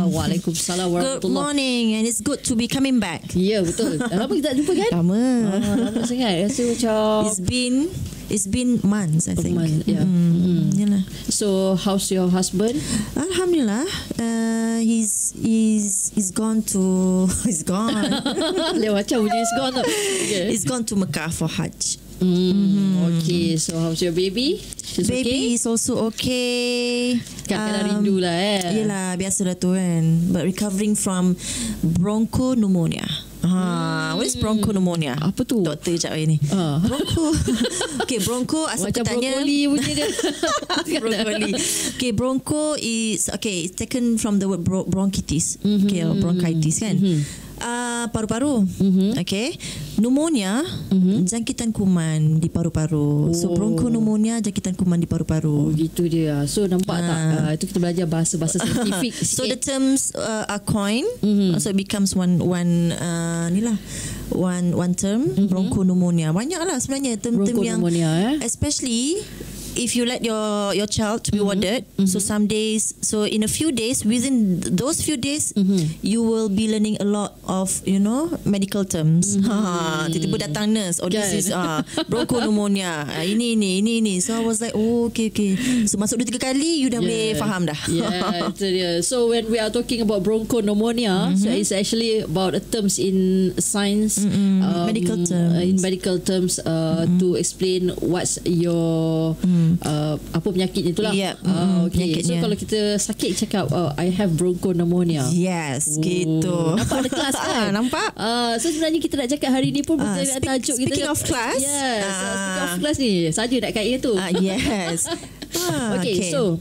Waalaikumsalam Good warahmatullahi. morning, and it's good to be coming back. Ya, betul. Dah lama kita tak jumpa kan? Lama. Lama sangat. Rasa macam It's been months, I think. Yeah. Yalah. So, how's your husband? Alhamdulillah, he's gone to he's gone. Lewat macam bunyi is gone. Okay. He's gone to Mecca for Hajj. Okay, so how's your baby? She's Baby okay? is also okay. Kadang-kadang rindu lah Yelah, biasalah tu kan. But recovering from bronchopneumonia. What is bronchopneumonia? Apa tu? Doktor sekejap hari ni. Broncho asal Macam katanya brokoli punya dia. broccoli. Broncho is it's taken from the word bronchitis. Or bronchitis kan. Paru-paru. Okay. Pneumonia, jangkitan kuman di paru-paru. So bronchopneumonia, jangkitan kuman di paru-paru. Gitu dia. So nampak tak? Itu kita belajar bahasa-bahasa saintifik. So the terms are coined. So it becomes one term. Bronchopneumonia. Banyak lah sebenarnya term-term yang especially if you let your child to be warded, so some days, so in a few days, within those few days, you will be learning a lot of medical terms. Tiba-tiba datang nurse, this is bronchopneumonia, ini. So I was like, okay. So masuk 2-3 kali, you dah boleh faham dah. Yeah, itu dia. So when we are talking about bronchopneumonia, so it's actually about terms in science, medical terms. In medical terms, to explain what's your apa penyakitnya itulah. Okay. So kalau kita sakit cakap I have bronchopneumonia. Yes, gitu. Nampak ada kelas kan? Nampak? So sebenarnya kita nak cakap hari ni pun kita nak tajuk kita. Speaking of class. Yes. Speaking of class ni, saja nak kaitnya tu. Yes. Okay, so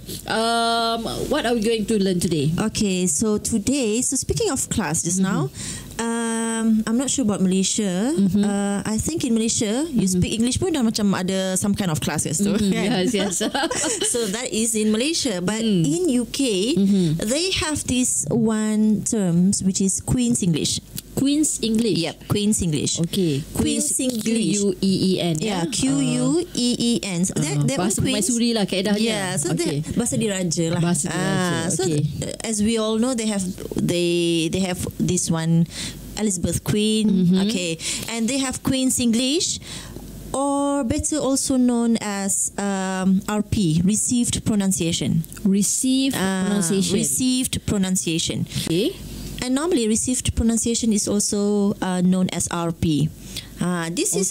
what are we going to learn today? Okay, so today, speaking of class just now, I'm not sure about Malaysia. I think in Malaysia, you speak English pun dah macam ada some kind of class kat situ. Yes. So that is in Malaysia. But in UK, they have this one terms which is Queen's English. Queen's English. Yep, Queen's English. Okay. Queen's English. Queen. Yeah, Queen. So bahasa permaisuri lah kaedahnya. Yeah, so okay. bahasa diraja lah. Bahasa diraja. So okay. As we all know, they have this one Elizabeth Queen. Okay, and they have Queen's English, or better also known as RP, received pronunciation. Received pronunciation. Okay. And normally received pronunciation is also known as RP. This is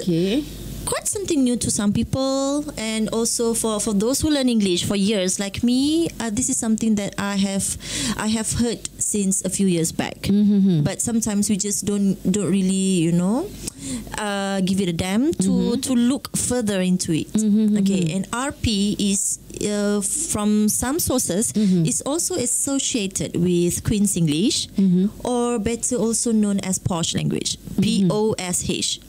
quite something new to some people, and also for those who learn English for years like me, this is something that I have heard since a few years back. But sometimes we just don't really give it a damn to look further into it. Okay, and RP is from some sources is also associated with Queen's English, or better also known as posh language. POSH.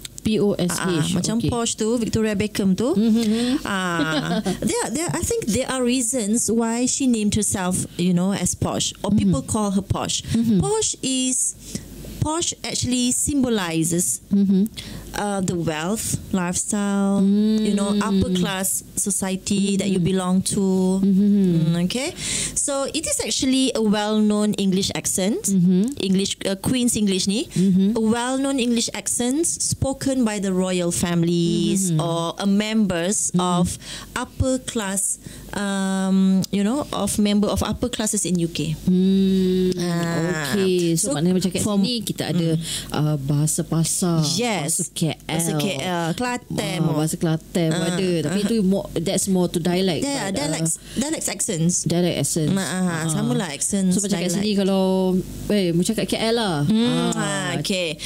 Macam posh tu, Victoria Beckham tu. I think there are reasons why she named herself, as posh, or people call her posh. Posh actually symbolizes the wealth, lifestyle, upper class society that you belong to. Okay, so it is actually a well-known English accent, English Queen's English ni, a well-known English accent spoken by the royal families or members of upper class, of member of upper classes in UK. Okay, so maknanya macam kat sini kita ada bahasa pasar, yes, bahasa KL, Kelantan, bahasa Kelantan ada, tapi itu that's more to dialect. Yeah, dialect accents. Sama lah accents. So macam kat sini kalau mau cakap KL lah. Okay,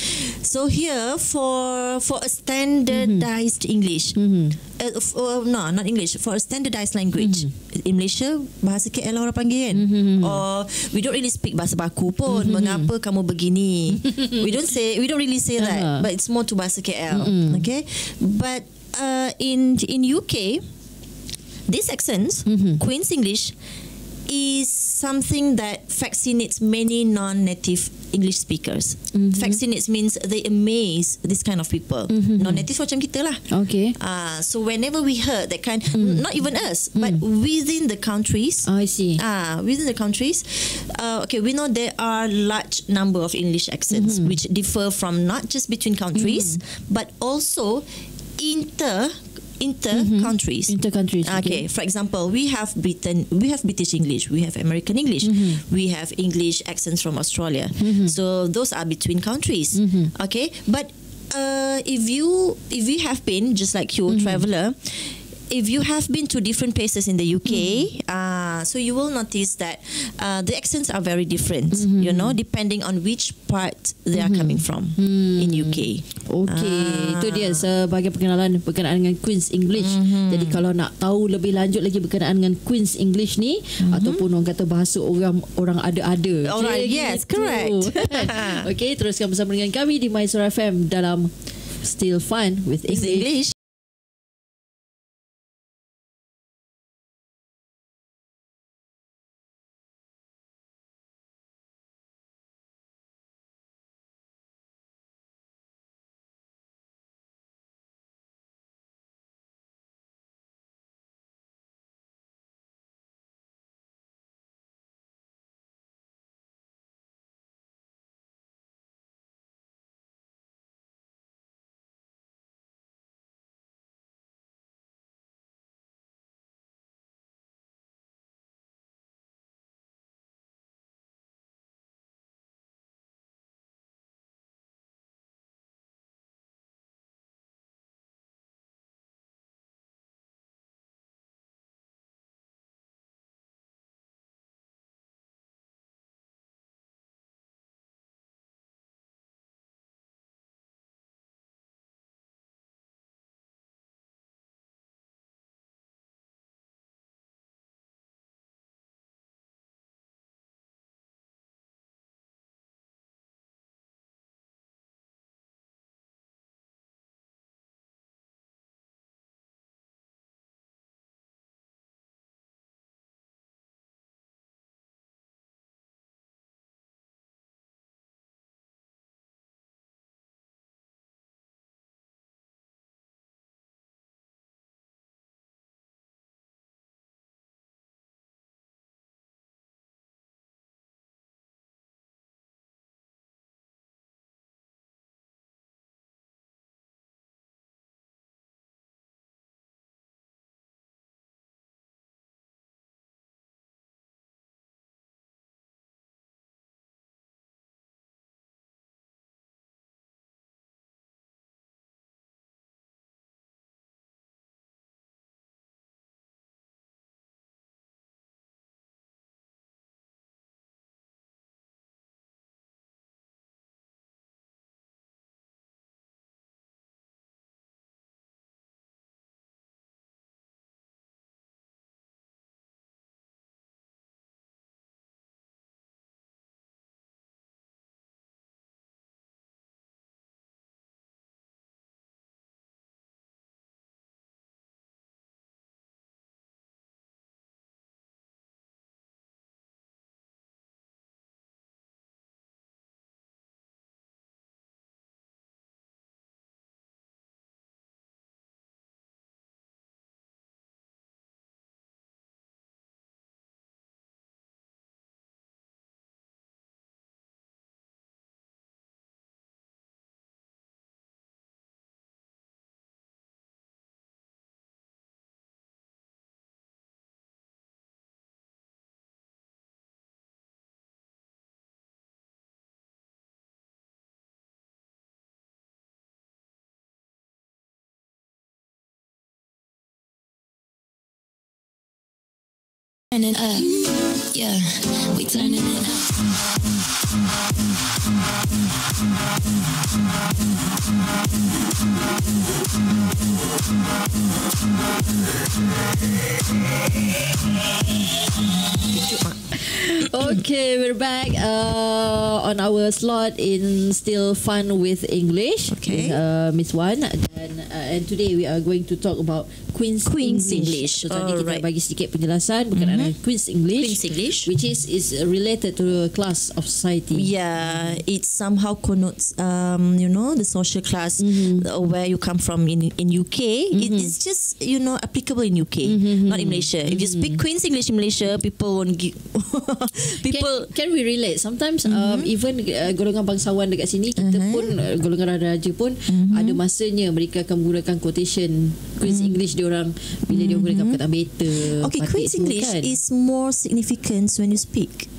so here for a standardized English, not English, for a standardized language in Malaysia, bahasa KL orang panggil kan, or we don't really speak bahasa baku pun. Mengapa kamu begini? We don't really say that, but it's more to bahasa KL. Okay, but in UK, these accents, Queen's English, is something that vaccinates many non-native English speakers. Vaccinates means they amaze this kind of people. Non-native macam kita lah. Okay. So whenever we heard that kind, not even us, but within the countries. I see. Within the countries, okay, we know there are large number of English accents which differ from not just between countries, but also inter countries. Inter countries. Okay. For example, we have British English, we have American English, we have English accents from Australia. So those are between countries. Okay, but if you have been, just like you, traveler, if you have been to different places in the UK, so you will notice that the accents are very different, you know, depending on which part they are coming from in UK. Okay, itu dia sebagai perkenalan berkenaan dengan Queen's English. Jadi kalau nak tahu lebih lanjut lagi berkenaan dengan Queen's English ni, ataupun orang kata bahasa orang ada-ada. Alright, yes, correct. Okay, teruskan bersama dengan kami di Mysore FM dalam Still Fun with English. Turning up, yeah, we turning it up. Okay, we're back on our slot in Still Fun with English. Okay. With, Miss Wan, and today we are going to talk about Queen's English. So tadi kita bagi sedikit penjelasan berkenaan dengan Queen's English, which is related to a class of society. Yeah, it somehow connotes, the social class where you come from in UK. It is just, applicable in UK, not in Malaysia. If you speak Queen's English in Malaysia, people won't give. Can we relate? Sometimes even golongan bangsawan dekat sini, kita pun golongan raja pun ada masanya mereka akan menggunakan quotation Queen's English diorang bila dia gunakan perkataan better. Okay, Queen's English is more significant when you speak.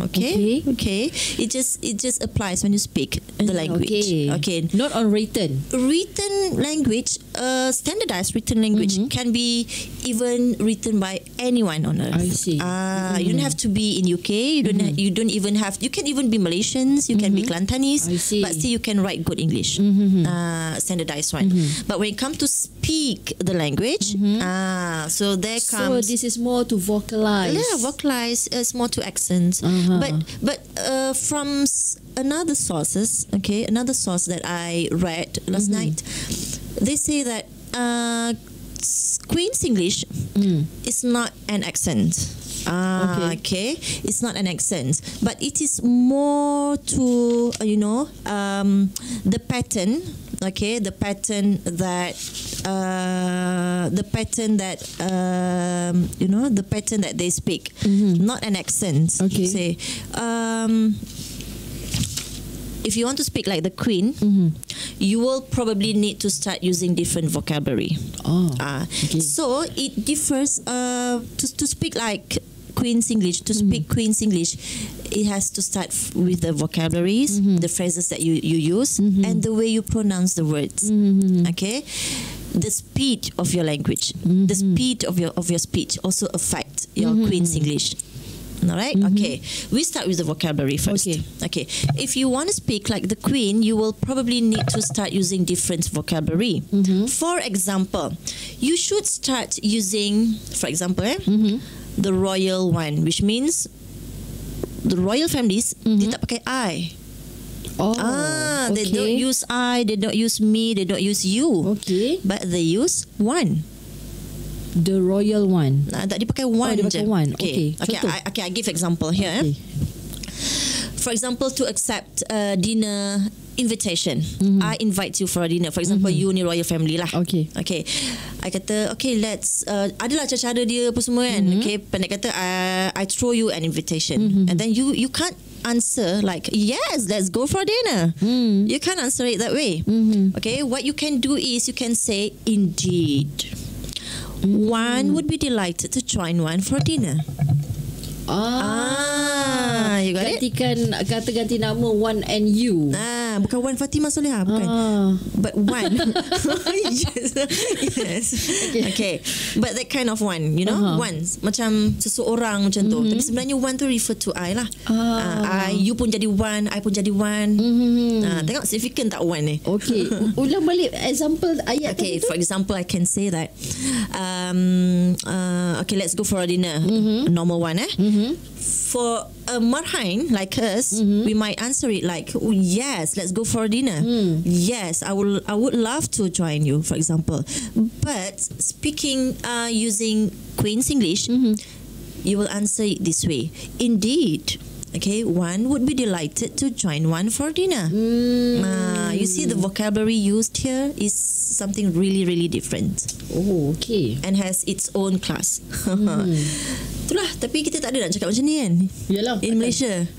Okay. It just applies when you speak the language. Okay. Not on written. Written language, standardized written language can be even written by anyone on earth. I see. You don't have to be in UK. You don't even have. You can even be Malaysians. You can be Kelantanese. I see. But still you can write good English. Standardized one. But when it comes to speak the language, so there comes. So this is more to vocalize. Yeah, vocalize is more to accents. But from another source that I read last night, they say that Queen's English is not an accent. Okay, it's not an accent, but it is more to the pattern. Okay, the pattern that the pattern that they speak, not an accent. Okay. Say, if you want to speak like the Queen, you will probably need to start using different vocabulary. Okay. So it differs. To speak like Queen's English, to speak Queen's English, it has to start with the vocabularies, the phrases that you use, and the way you pronounce the words. Okay, the speed of your language, the speed of your speech also affect your Queen's English. All right. Okay. We start with the vocabulary first. Okay. If you want to speak like the Queen, you will probably need to start using different vocabulary. For example, you should start using, for example, the royal one, which means the royal families, dia tak pakai I. They don't use I, they don't use me, they don't use you. Okay. But they use one. The royal one. Tak, dia pakai one dia je. pakai one. Okay. Contoh. I give example here. Okay. For example, to accept a dinner invitation, I invite you for a dinner. For example, you ni royal family lah. Okay. I kata, okay, let's adalah cara-cara dia apa semua kan. Okay, pendek kata, I throw you an invitation, and then you can't answer like, yes, let's go for dinner. You can't answer it that way. Okay, what you can do is you can say, indeed, one would be delighted to join one for dinner. You got it? Kata ganti nama one and you. Bukan Wan Fatimah Solehah, bukan. But one. yes. Okay. But that kind of one, ones. Macam seseorang macam tu. Tapi sebenarnya one tu refer to I lah. I, you pun jadi one, I pun jadi one. Tengok significant tak one ni? Okay. Ulang balik example ayat okay, for example, I can say that okay, let's go for a dinner. Normal one, For a marhain like us, we might answer it like, oh, yes, let's go for dinner. Yes, I would love to join you, for example. But speaking using Queen's English, you will answer it this way. Indeed. Okay, one would be delighted to join one for dinner. You see, the vocabulary used here is something really, really different. Oh, okay. And has its own class. Itulah, tapi kita tak ada nak cakap macam ni kan? Yalah. In Malaysia.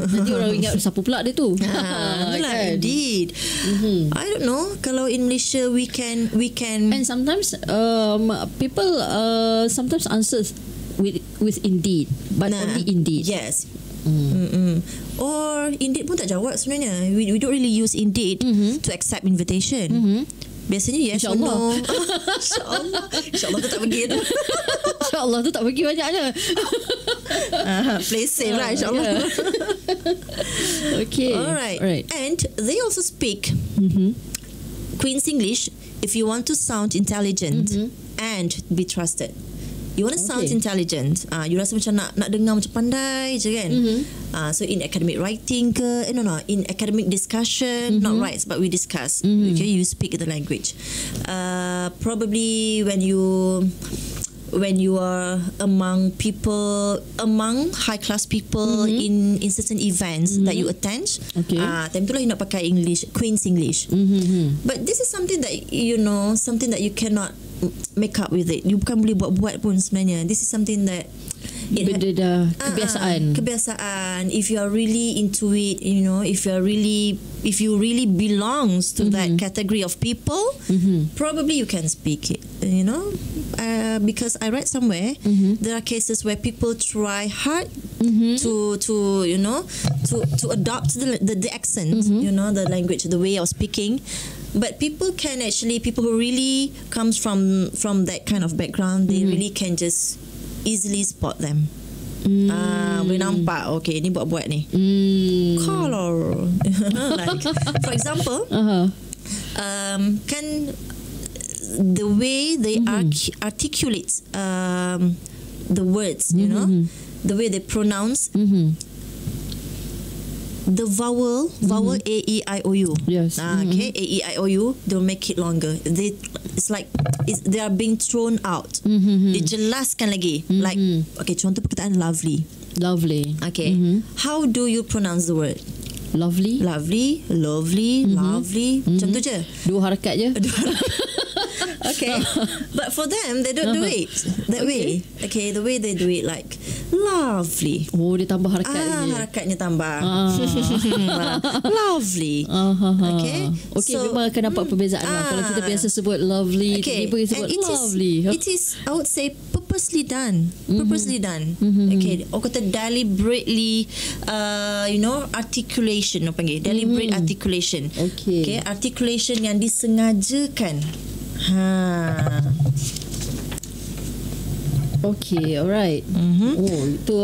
Nanti orang ingat siapa pula dia tu. Itulah, indeed. I don't know. Kalau in Malaysia, we can. And sometimes people sometimes answer with indeed, but only indeed. Yes. Or indeed pun tak jawab sebenarnya. We don't really use indeed to accept invitation. Biasanya yes or no. InsyaAllah tu tak pergi tu. InsyaAllah tu tak pergi banyaknya. Play safe lah, InsyaAllah. Okay. All right. And they also speak Queen's English if you want to sound intelligent and be trusted. You want to sound intelligent. You rasa macam nak dengar macam pandai je kan. So in academic writing ke, in academic discussion, not writes but we discuss. Okay, you speak the language. Probably when you are among high class people in certain events that you attend, time itulah you nak pakai English, Queen's English. But this is something that something that you cannot make up with it. You bukan boleh buat pun sebenarnya. This is something that benda dah kebiasaan. If you are really into it, if you really belongs to that category of people, probably you can speak it. Because I read somewhere there are cases where people try hard to adopt the accent, the language, the way of speaking. But people who really comes from that kind of background, they really can just easily spot them. Boleh nampak, okay, ni buat ni. Color. Like, for example, kan the way they articulate the words, the way they pronounce the vowel A E I O U. Yes. Okay, A E I O U. They'll make it longer. It's like they are being thrown out. Dijelaskan lagi. Like, okay, contoh perkataan lovely. Okay. How do you pronounce the word? Lovely. Lovely. Contoh je. Dua harakat je. Okay. But for them, they don't do it that way. Okay, the way they do it, like lovely. Oh, dia tambah harakat lagi. Harakatnya tambah. Lovely. Okay. Okay, so, memang akan nampak perbezaan lah. Kalau kita biasa sebut lovely, tiba-tiba kita sebut lovely. It is, I would say, purposely done. Okay. Orang kata deliberately, articulation. Apa panggil? Deliberate articulation. Okay. Articulation yang disengajakan. Okay, alright. Oh, itu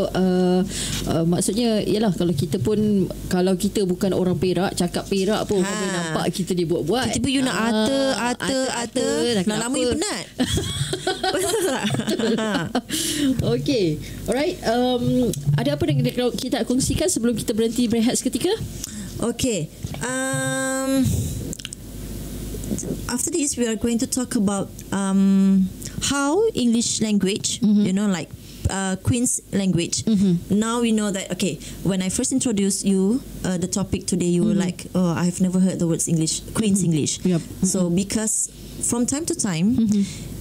maksudnya ialah kalau kita bukan orang Perak, cakap Perak pun orang boleh nampak kita dibuat-buat. Tiba-tiba you nak ata, nak lama you penat. Betul tak? Okay, alright. Ada apa yang kita nak kongsikan sebelum kita berhenti berehat seketika? Okay. After this, we are going to talk about how English language, like Queen's language. Now we know that. Okay, when I first introduced you the topic today, you were like, "Oh, I've never heard the words English, Queen's English." Yep. So because from time to time.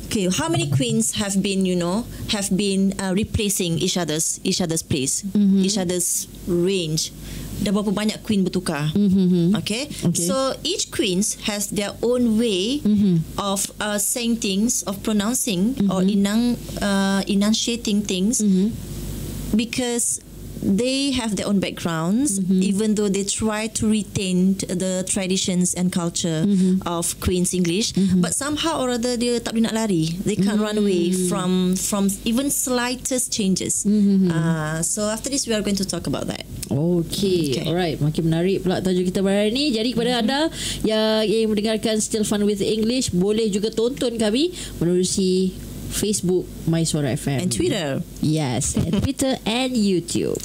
Okay, how many queens have been replacing each other's place, each other's range? Dah berapa banyak queen bertukar? Okay. So each queens has their own way of saying things, of pronouncing or enunciating things, because they have their own backgrounds, even though they try to retain the traditions and culture of Queen's English, but somehow or other dia tak boleh nak lari. They can't run away from even slightest changes. So after this we are going to talk about that. Okay. Alright, makin menarik pula tajuk kita hari ini. Jadi kepada anda yang mendengarkan Still Fun with English, boleh juga tonton kami menerusi Facebook My Suara FM and Twitter. Yes, and Twitter and YouTube.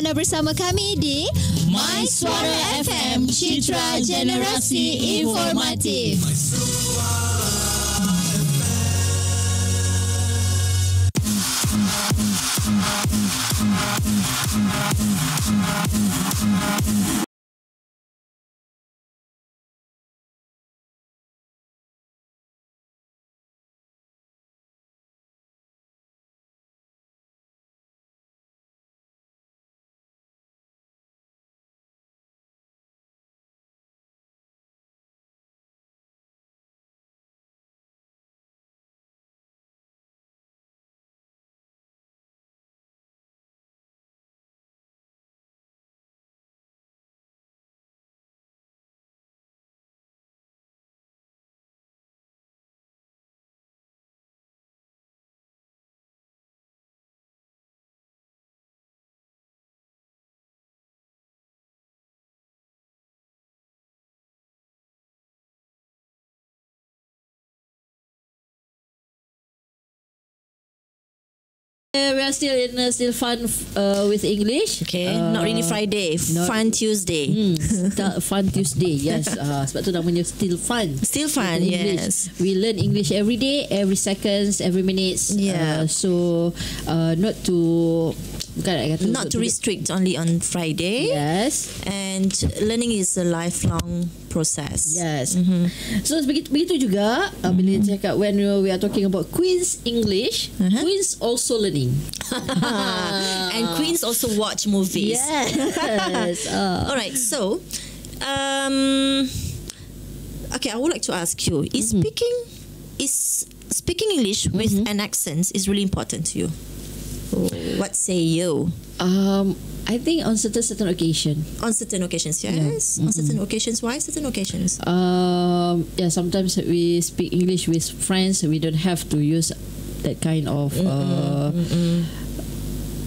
Anda bersama kami di My Suara FM, Citra Generasi Informatif. We are still fun with English. Okay, not really Friday, fun Tuesday. Fun Tuesday, yes. Sebab tu namanya still fun. Still fun, yes. We learn English every day, every seconds, every minutes. Yeah. So not to not to restrict only on Friday. Yes. And learning is a lifelong process. Yes. So begitu juga bila cakap when we are talking about Queen's English, Queen's also learning. And Queens also watch movies. Yes. All right. So, okay, I would like to ask you: is speaking English with an accent is really important to you? What say you? I think on certain occasion. On certain occasions, yes. On certain occasions, why certain occasions? Yeah, sometimes we speak English with friends. We don't have to use that kind of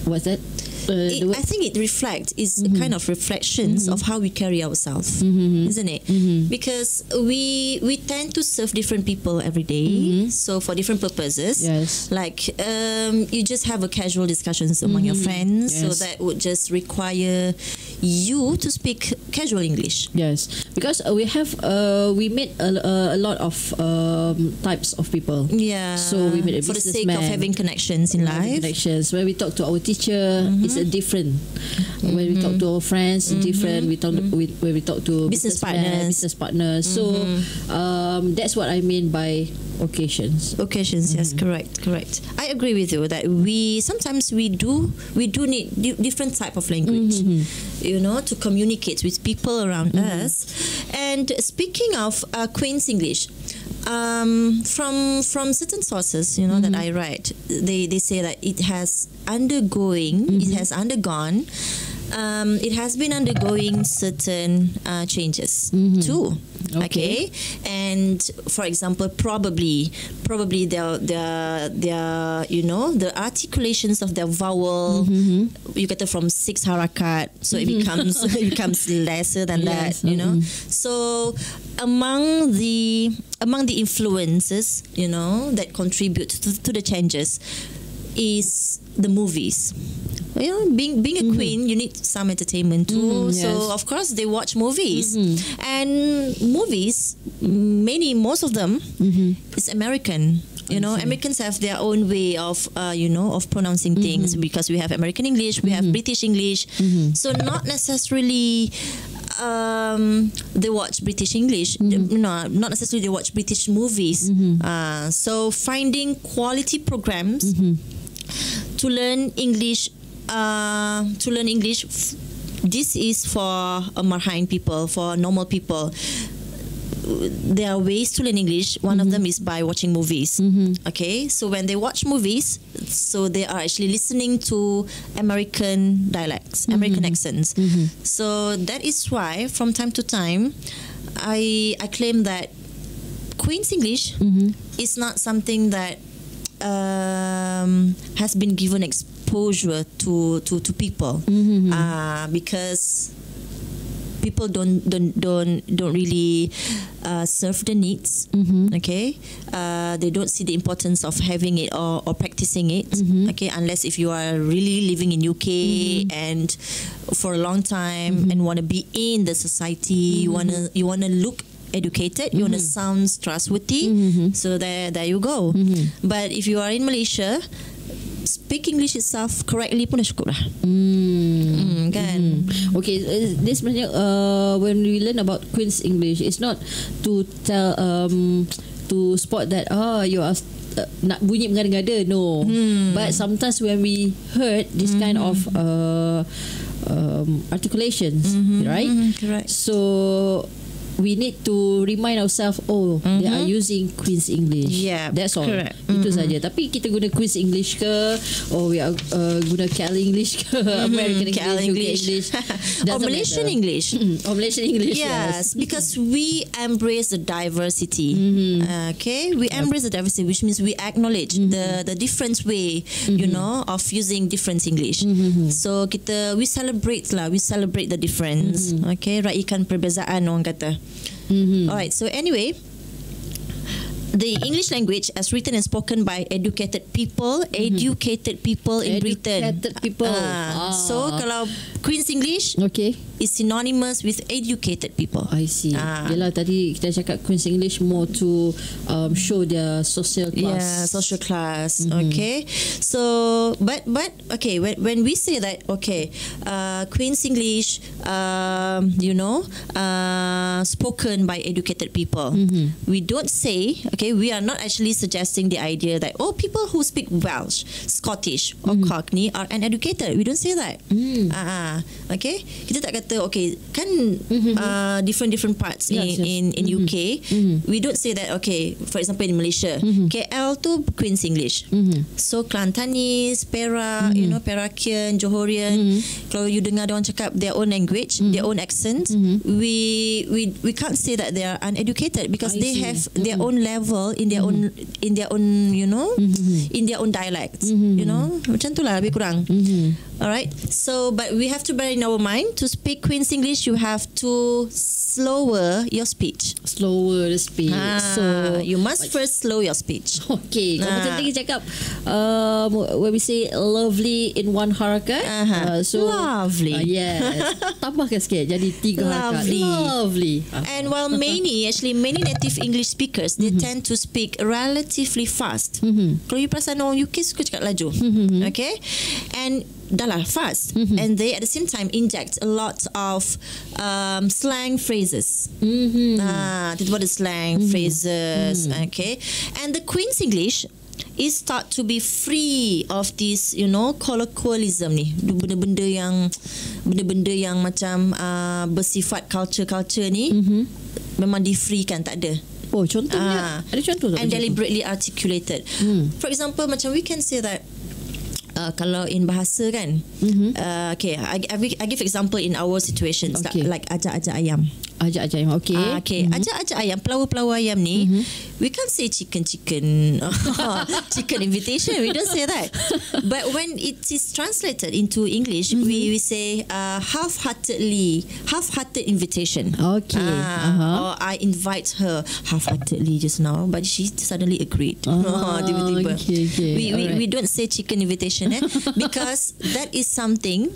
what's that? I think it reflects is a kind of reflections of how we carry ourselves, isn't it? Because we tend to serve different people every day, so for different purposes. Yes. Like you just have a casual discussions among your friends, so that would just require you to speak casual English. Yes, because we meet a lot of types of people. Yeah. So we meet a for the sake of businessman, having connections in life. Connections. When we talk to our teacher, it's a different. When we talk to our friends, different. When we talk to business partners. So that's what I mean by occasions. Occasions, yes, correct. I agree with you that we sometimes do need different type of language, you know, to communicate with people around us. And speaking of Queen's English, from certain sources, you know, that I read, they say that it has been undergoing certain changes too. Okay, and for example, probably their you know, the articulations of their vowel, you get it from 6 harakat, so it becomes lesser than that, you know. So among the influences, you know, that contribute to the changes is the movies. Well, being a queen, you need some entertainment too. Yes. So of course they watch movies, and movies, most of them, is American. You know, Americans have their own way of of pronouncing things, because we have American English, we have British English. So not necessarily they watch British English. No, not necessarily they watch British movies. So finding quality programs to learn English. This is for Marhain people, for normal people. There are ways to learn English. One of them is by watching movies. Okay, so when they watch movies, so they are actually listening to American dialects, American accents. So that is why from time to time I claim that Queen's English is not something that has been given exposure to people, because people don't really serve the needs. Okay, they don't see the importance of having it or practicing it. Okay, unless if you are really living in UK and for a long time and want to be in the society, you wanna look educated, you want to sound trustworthy. So there you go. But if you are in Malaysia, speak English itself correctly pun dah cukup lah. Kan? Okay, this sebenarnya when we learn about Queen's English, it's not to tell to spot that you are nak bunyi mengada-ngada, no. But sometimes when we heard this kind of articulations, right? Correct. So we need to remind ourselves, they are using Queen's English. Yeah, that's all. correct. Itu saja. Tapi kita guna Queen's English ke, we are guna Cal English ke, American English, UK English, or Malaysian English. Or Malaysian English. Yes, because we embrace the diversity. Okay, we embrace the diversity, which means we acknowledge the different way, you know, of using different English. So we celebrate the difference. Okay, raikan perbezaan orang kata. Alright, so anyway, the English language as written and spoken by educated people in Britain. Educated people. So kalau Queen's English is synonymous with educated people. I see. Yelah, tadi kita cakap Queen's English more to show their social class. Yeah, social class. Okay. So, but okay, when we say that, Queen's English, spoken by educated people, we don't say, we are not actually suggesting the idea that people who speak Welsh, Scottish or Cockney are uneducated. We don't say that. Okay, kita tak kata kan different parts in UK. We don't say that. For example in Malaysia, KL tu Queen's English. So Kelantanis, Perak, Perakian, Johorian, kalau you dengar orang cakap their own language, their own accent, we can't say that they are uneducated because they have their own level in their own in their own dialects. Macam tu lah lebih kurang. Alright, so but we have to bear in our mind, to speak Queen's English you have to slower your speech. Slower the speech. So you must first slow your speech. Okay, kalau macam tadi cakap when we say lovely in one harakat, so lovely. Yes. Tambahkan sikit jadi 3 harakat. Lovely. And while many native English speakers, they tend to speak relatively fast. Kalau you perasan orang UK suka cakap laju. Okay, and dah lah fast, and they at the same time inject a lot of slang phrases. That's what the slang phrases. Okay, and the Queen's English is thought to be free of this, colloquialism ni, benda-benda yang macam bersifat culture ni, memang di-freekan, tak ada. Contohnya ada contoh tak? And deliberately articulated. For example, macam we can say that kalau in bahasa kan, I give example in our situations, like ajak-ajak ayam. Ajak-ajak ayam, ajak-ajak ayam, pelawar-pelawar ayam ni, we can't say chicken invitation, we don't say that. But when it is translated into English, we say half-hearted invitation. Or I invite her half-heartedly just now, but she suddenly agreed. Tiba-tiba. We don't say chicken invitation because that is something,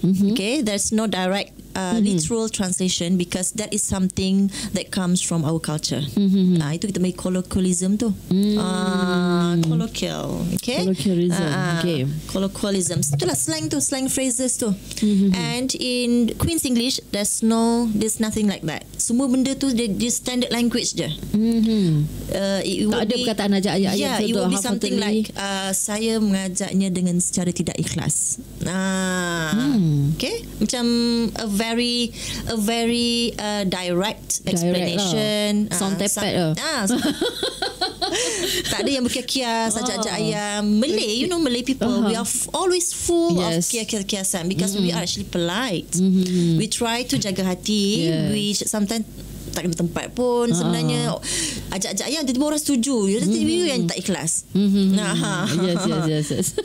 there's no direct literal translation, because that is something that comes from our culture. Itu kita panggil colloquialism tu. Colloquialism. Itulah slang tu, slang phrases tu. And in Queen's English, there's nothing like that. Semua benda tu dia standard language je. Tak ada perkataan ajak ayam. Yeah, it will be something like saya mengajaknya dengan secara tidak ikhlas. Okay, macam a very direct explanation. Sound tepet tak ada yang berkias-kias ajak-ajak ayam. Malay, Malay people, we are always full of kias-kiasan because we are actually polite. We try to jaga hati, which sometimes tak kena tempat pun sebenarnya. Ajak-ajak ayam tiba-tiba orang setuju, tiba-tiba yang tak ikhlas. Yes.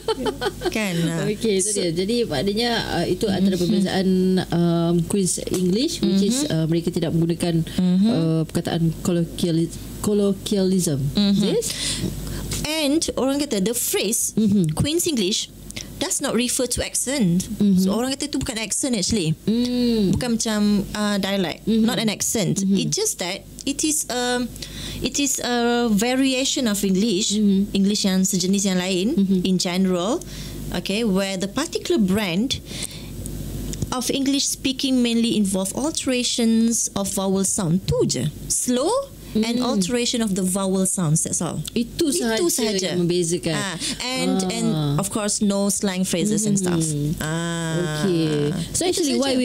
Kan. Okay, itu dia. Jadi maknanya itu antara perbezaan Queen's English, which is mereka tidak menggunakan perkataan colloquialism. Yes. And orang kata the phrase Queen's English does not refer to accent. So orang kata itu bukan accent actually. Bukan macam dialect, not an accent. It's just that it is a variation of English, English yang sejenis yang lain in general, okay, where the particular brand of English speaking mainly involve alterations of vowel sound. Tu je. Slow and alteration of the vowel sounds. That's all. Itu sahaja yang membezakan. And of course no slang phrases and stuff. Okay. So actually why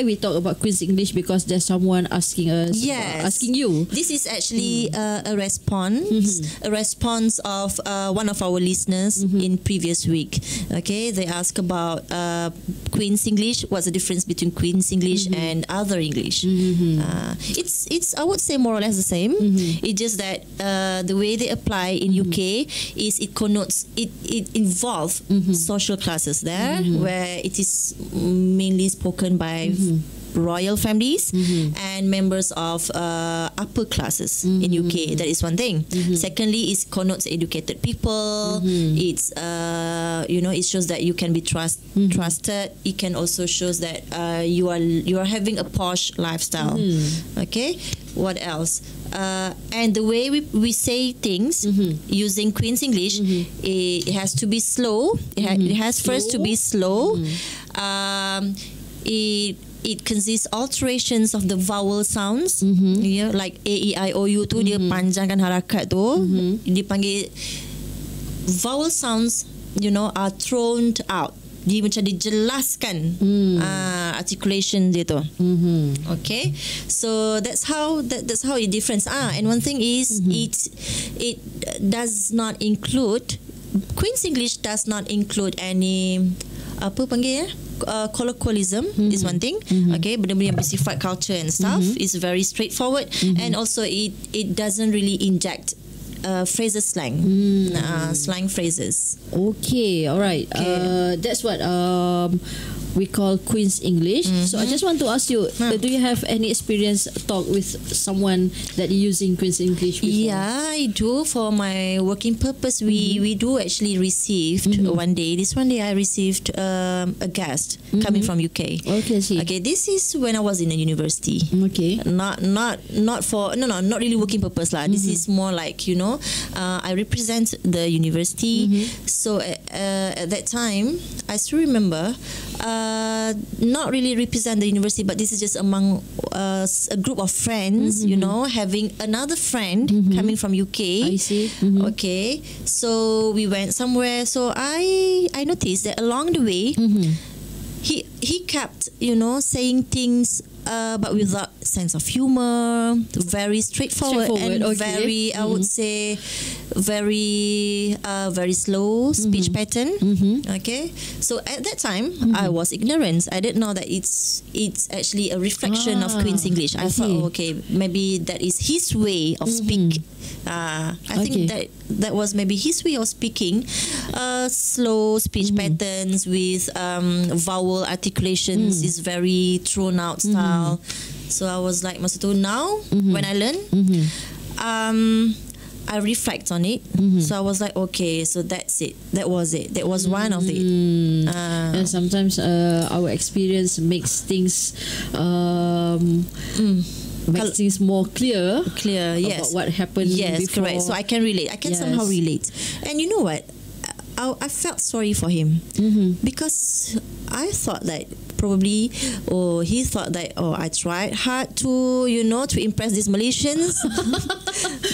we talk about Queen's English, because there's someone asking us, asking you. This is actually a response of one of our listeners in previous week. Okay, they ask about Queen's English. What's the difference between Queen's English and other English? It's I would say more or less the same. It's just that the way they apply in UK is it connotes it involves social classes there, where it is mainly spoken by royal families and members of upper classes in UK. That is one thing. Secondly, it connotes educated people. It's it shows that you can be trusted. It can also shows that you are having a posh lifestyle. Okay, what else? And the way we say things using Queen's English, it has to be slow. It has first to be slow. It consists alterations of the vowel sounds. Like A, E, I, O, U tu dia panjangkan harakat tu. Dipanggil vowel sounds, are thrown out. Dia macam dijelaskan articulation dia tu. Okay, so that's how it difference. And one thing is it does not include, Queen's English does not include any apa panggil colloquialism. Is one thing. Okay, benda-benda yang bersifat culture and stuff is very straightforward, and also it doesn't really inject phrases slang phrases. Okay, all right. Okay. That's what we call Queen's English. So I just want to ask you, do you have any experience talk with someone that using Queen's English before? Yeah, I do. For my working purpose, we do actually received one day I received a guest coming from UK. Okay, see. Okay, this is when I was in a university. Okay. Not really working purpose lah. This is more like, I represent the university. So at that time, I still remember, not really represent the university, but this is just among a group of friends, having another friend coming from UK. I see. Okay, so we went somewhere. So I noticed that along the way, he kept, saying things, but without sense of humor, very straightforward and very, I would say, very slow speech pattern. Okay, so at that time I was ignorant. I didn't know that it's actually a reflection of Queen's English. I thought, okay, maybe that is his way of speak. I think that was maybe his way of speaking. Slow speech patterns with vowel articulations is very thrown out style. So I was like, masa tu now when I learn, I reflect on it. So I was like, okay, so that's it. That was it. That was one of it. And sometimes our experience makes things things more clear. Yes. About what happened before. Correct. So I can relate. I can somehow relate. And you know what? I felt sorry for him because I thought that probably, he thought that, I tried hard to, to impress these Malaysians,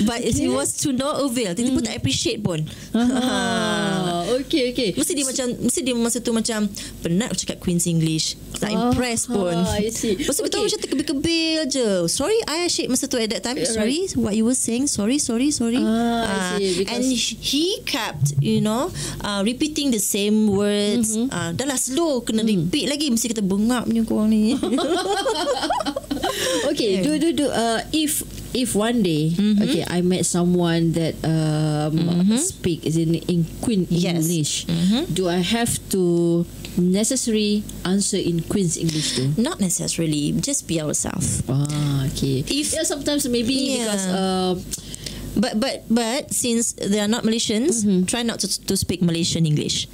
but it was to no avail. Dia pun tak appreciate pun. Okay. Mesti dia masa tu macam penat cakap Queen's English, tak impress pun. I see. Masa tu macam terkebil-kebil je. Sorry, I asyik masa tu at that time. Sorry, what you were saying. Sorry. I see. And he kept, repeating the same words. Dah lah slow, kena repeat lagi. Mesti kita bengap ni korang ni. Okay, if one day, okay, I met someone that speak in Queen English, do I have to necessarily answer in Queen's English too? Not necessarily. Just be ourselves. Okay. Sometimes maybe because. But since they are not Malaysians, try not to speak Malaysian English.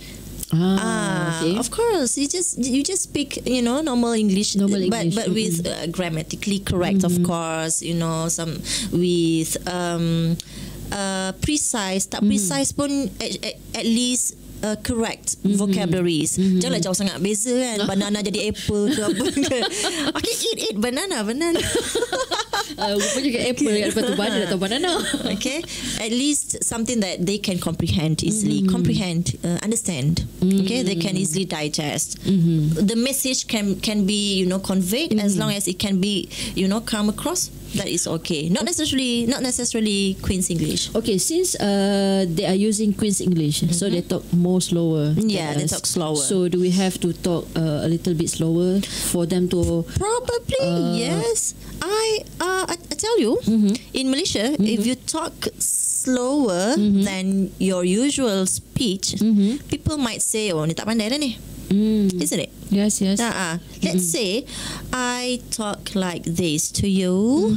Okay. Of course, you just speak, normal English, but with grammatically correct, of course, some with precise. Tak precise pun at least correct vocabularies. Janganlah jauh sangat beza kan. Banana jadi apple ke apa ke. Okay, eat banana. Rupanya kat apple kat depan tu banana atau banana. Okay, at least something that they can comprehend easily. Understand. Okay, they can easily digest. The message can be conveyed as long as it can be come across. That is okay. Not necessarily Queen's English. Okay, since they are using Queen's English, so they talk more slower. Yeah, they talk slower. So do we have to talk a little bit slower for them to? Probably yes. I tell you, in Malaysia, if you talk slower than your usual speech, people might say, "Oh, ni tak pandai dah ni." Isn't it? Yes. Let's say I talk like this to you.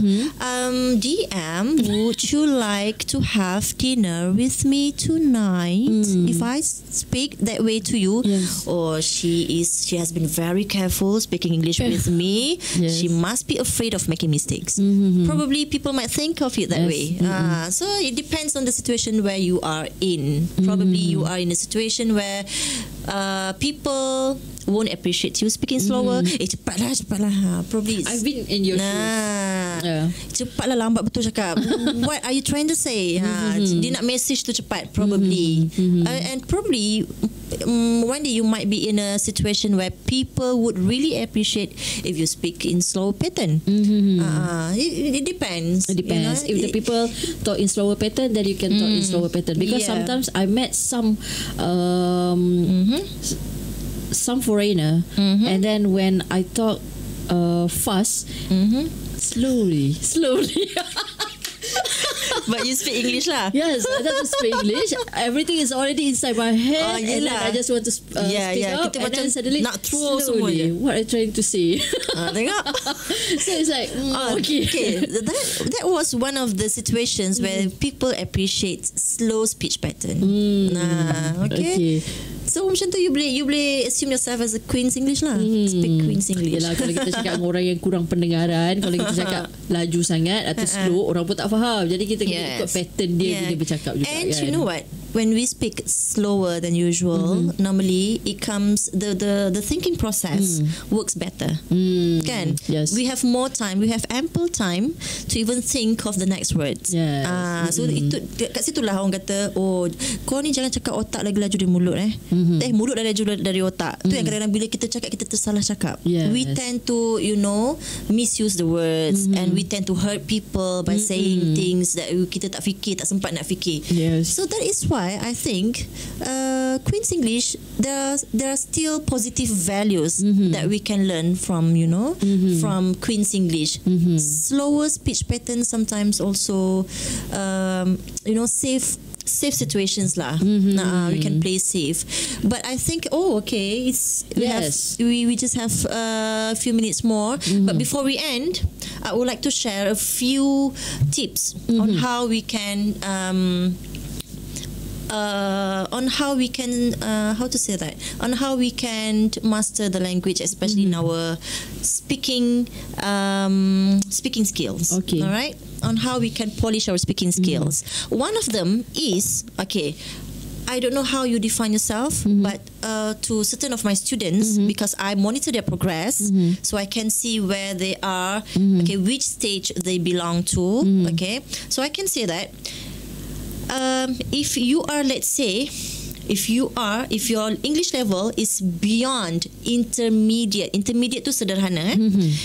DM, would you like to have dinner with me tonight? If I speak that way to you, or she has been very careful speaking English with me, she must be afraid of making mistakes. Probably people might think of it that way. So it depends on the situation where you are in. Probably you are in a situation where people won't appreciate you speaking slower. Cepatlah. Probably I've been in your shoes. Cepatlah, lambat betul cakap. What are you trying to say? Dia nak message tu cepat. Probably. And probably one day you might be in a situation where people would really appreciate if you speak in slow pattern. It depends. It depends. If the people talk in slower pattern, then you can talk in slower pattern. Because sometimes I met some foreigner, and then when I talk fast, slowly. But you speak English lah. Yes, I don't speak English. Everything is already inside my head, and then I just want to speak up, kita and macam then suddenly nak throw semua slowly, je. what are you trying to say? Tengok. So it's like okay. That was one of the situations where people appreciate slow speech pattern. Okay. So macam tu you boleh assume yourself as a Queen's English lah. Speak Queen's English. Yelah, kalau kita cakap dengan orang yang kurang pendengaran, kalau kita cakap laju sangat atau slow, orang pun tak faham. Jadi kita kena ikut pattern dia bila bercakap juga. And kan? you know what? When we speak slower than usual, normally it comes the thinking process works better. Kan? Yes. We have more time. We have ample time to even think of the next words. Yes. So itu kat situlah orang kata, oh, kau ni jangan cakap otak lagi laju dari mulut mulut dah laju dari otak. Tu yang kadang-kadang bila kita cakap kita tersalah cakap. We tend to misuse the words and we tend to hurt people by saying things that kita tak fikir, tak sempat nak fikir. So that is why I think Queen's English, there are still positive values that we can learn from from Queen's English. Slower speech patterns sometimes also safe situations lah. We can play safe. But I think we just have a few minutes more. But before we end, I would like to share a few tips on how we can master the language, especially in our speaking skills. Okay. All right, on how we can polish our speaking skills. One of them is I don't know how you define yourself, but to certain of my students, because I monitor their progress, so I can see where they are, which stage they belong to. So I can say that if you are, let's say, if your English level is beyond intermediate tu sederhana.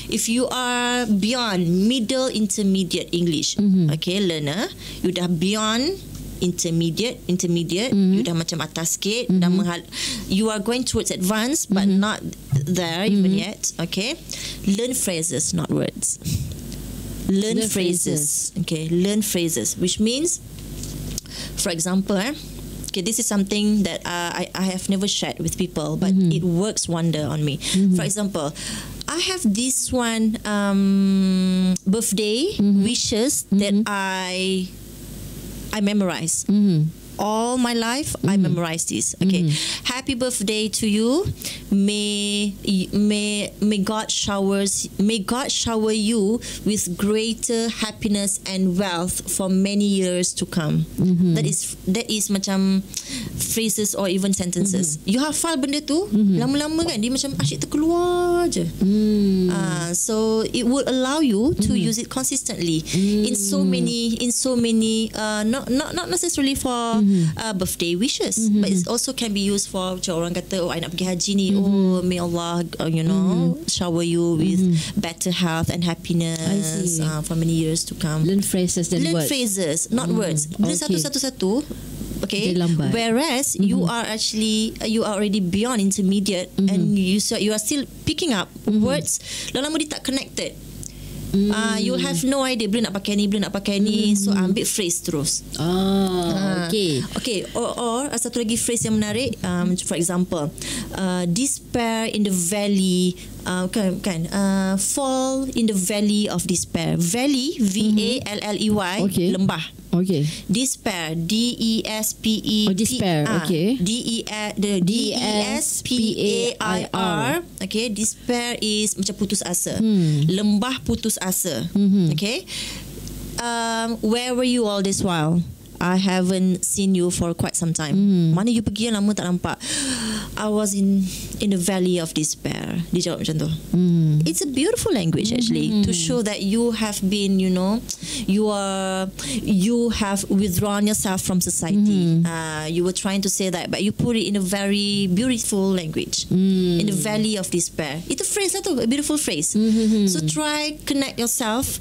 If you are beyond middle intermediate English, learner, you dah beyond intermediate, you dah macam atas sikit, you are going towards advanced but not there even yet. Learn phrases, not words. Learn phrases. Learn phrases, which means, for example, this is something that I have never shared with people, but it works wonder on me. For example, I have this one birthday wishes that I memorize. all my life, I memorized this. Okay, happy birthday to you. May God shower you with greater happiness and wealth for many years to come. That is macam phrases or even sentences. You hafal benda tu, lama-lama kan dia macam asyik terkeluar je. So it would allow you to use it consistently in so many not necessarily for birthday wishes, but it also can be used for macam orang kata, oh I nak pergi haji ni, oh may Allah shower you with better health and happiness for many years to come. Learn phrases than words. Learn phrases, not words. Benda satu-satu. Okay. Whereas you are already beyond intermediate and you are still picking up words. Lama-lama dia tak connected. You have no idea bila nak pakai ni, so ambil phrase terus. Okay. Or satu lagi phrase yang menarik, for example, despair in the valley, fall in the valley of despair. Valley, V-A-L-L-E-Y, lembah. Okay. Despair, D-E-S-P-E. Despair. Okay. D-E-S-P-A-I-R. Okay. Despair is macam putus asa. Lembah putus asa. Okay. Where were you all this while? I haven't seen you for quite some time. Mana you pergi yang lama tak nampak? I was in the valley of despair. Dia jawab macam tu. It's a beautiful language actually, to show that you have been, you have withdrawn yourself from society. You were trying to say that, but you put it in a very beautiful language. In the valley of despair. It's a phrase lah tu, a beautiful phrase. So try connect yourself.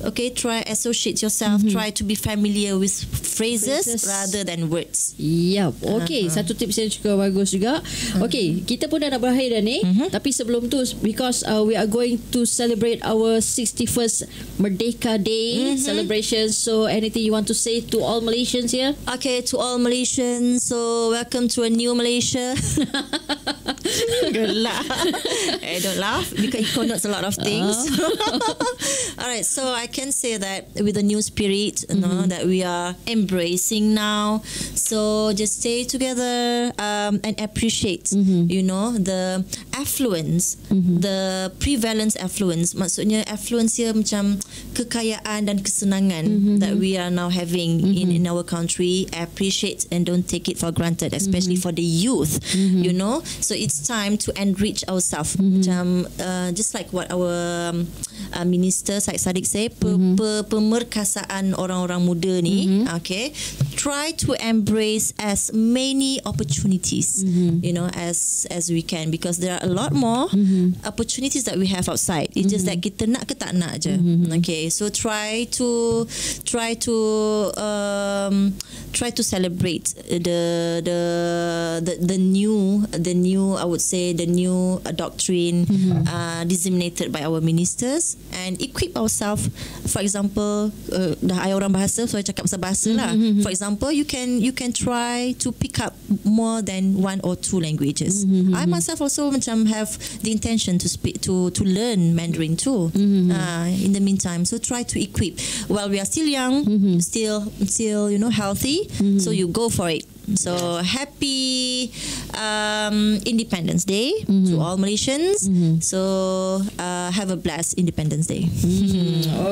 Okay, try associate yourself. Try to be familiar with phrases rather than words. Yep. Okay, satu tips yang juga bagus juga. Okay, kita pun dah nak berakhir dah ni. Tapi sebelum tu, because we are going to celebrate our 61st Merdeka Day celebration. So anything you want to say to all Malaysians here? Okay, to all Malaysians, so welcome to a new Malaysia. Don't laugh. Don't laugh because it connotes a lot of things. Alright, so I can say that with the new spirit, that we are embracing now. So just stay together and appreciate, the affluence, the prevalence affluence. Maksudnya affluence here macam kekayaan dan kesenangan that we are now having in our country. Appreciate and don't take it for granted, especially for the youth. So it's time to enrich ourselves. Macam just like what our Minister Syed Saddiq say, pemerkasaan orang-orang muda ni. Okay, try to embrace as many opportunities, as we can, because there are a lot more opportunities that we have outside. It's just that kita nak ke tak nak je. Okay, so try to celebrate the new I would say the new doctrine disseminated by our ministers, and equip ourselves. For example, dah ayah orang bahasa, so I cakap pasal bahasa lah. For example, you can try to pick up more than 1 or 2 languages. I myself also macam have the intention to speak to learn Mandarin too. In the meantime, so try to equip while we are still young, still healthy. So you go for it. So happy Independence Day to all Malaysians. So have a blessed Independence Day.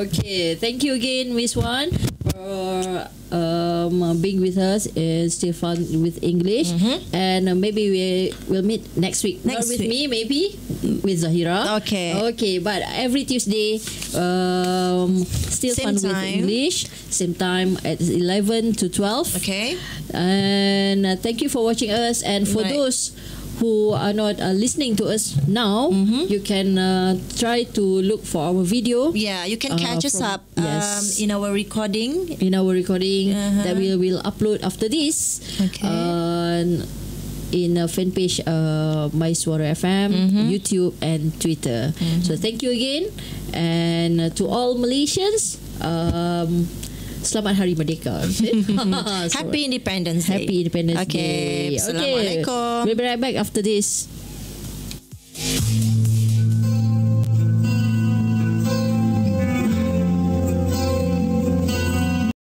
Okay, thank you again, Miss Wan, for being with us and still fun with English. And maybe we will meet next week. Not with me, maybe with Zahira. Okay, but every Tuesday, still Same fun time. with English. Same time at 11 to 12. Okay. And thank you for watching us. And for those who are not listening to us now, you can try to look for our video. Yeah, you can catch us up in our recording. That we will upload after this. Okay. In a fan page, My Suara FM, YouTube and Twitter. So thank you again, and to all Malaysians, Selamat Hari Merdeka. Happy Independence Day. Happy Independence Day. Okay. Assalamualaikum. We'll be right back after this.